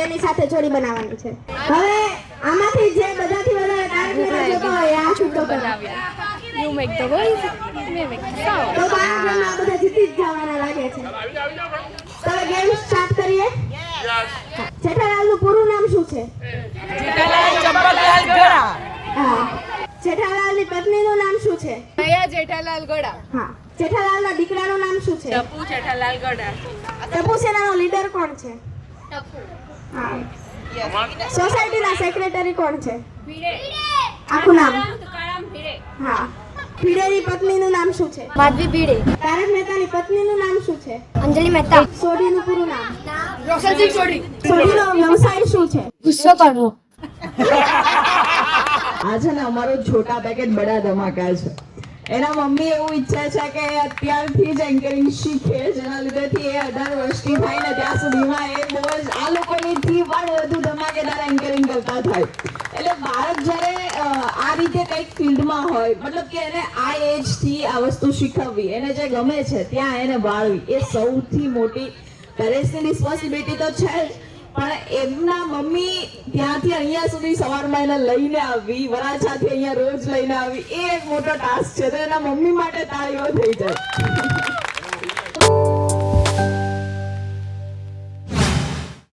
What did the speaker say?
તેની સાથે જોડી બનાવવાની છે. હવે આમાંથી જે બધાથી વધારે તારક મહેતા જોતો હોય આ છૂટો બનાવ્યા. You make the voice, we make the sound. તો તારક મહેતા બધા જીતી જ જવાના લાગે છે. તો ગેમ સ્ટાર્ટ કરીએ. જેઠાલાલનું પૂરું નામ શું છે? જેઠાલાલ ચંપકલાલ ગળા. હા. જેઠાલાલની પત્નીનું નામ શું છે? દયા જેઠાલાલ ગળા. હા. જેઠાલાલના દીકરાનું નામ શું છે? ટપુ જેઠાલાલ ગળા. ટપુ સેનાનો લીડર કોણ છે? હા. સોસાયટીના સેક્રેટરી કોણ છે? આખું નામ? હા. ભીડેની પત્નીનું નામ શું છે? માધવી ભીડે. તારક મહેતાની પત્નીનું નામ શું છે? અંજલિ મહેતા. સોઢીનું પૂરું નામ? રોશનસિંહ સોઢી. સોઢીનો વ્યવસાય શું છે? ગુસ્સો કરવો. આજે ને અમારો છોટા પેકેટ બડા ધમાકા છે. એના મમ્મી એવું ઈચ્છે છે કે અત્યારથી જ એન્કરિંગ શીખે, જેના લીધેથી એ 18 વર્ષની થાય ને ત્યાં સુધીમાં એ બહુ જ આ લોકોની થી પણ વધુ ધમાકેદાર એન્કરિંગ કરતા થાય. એટલે બાળક જ્યારે આ રીતે કંઈક ફિલ્ડમાં હોય, મતલબ કે એને આ એજથી આ વસ્તુ શીખવવી, એને જે ગમે છે ત્યાં એને વાળવી, એ સૌથી મોટી પેરેન્ટ્સની રિસ્પોન્સિબિલિટી તો છે જ, પણ એમના મમ્મી ત્યાંથી અહીંયા સુધી સવારમાં એને લઈને આવવી, વરાછાથી અહીંયા રોજ લઈને આવવી, એ એક મોટો ટાસ્ક છે. તો એના મમ્મી માટે તાળીઓ થઈ જાય.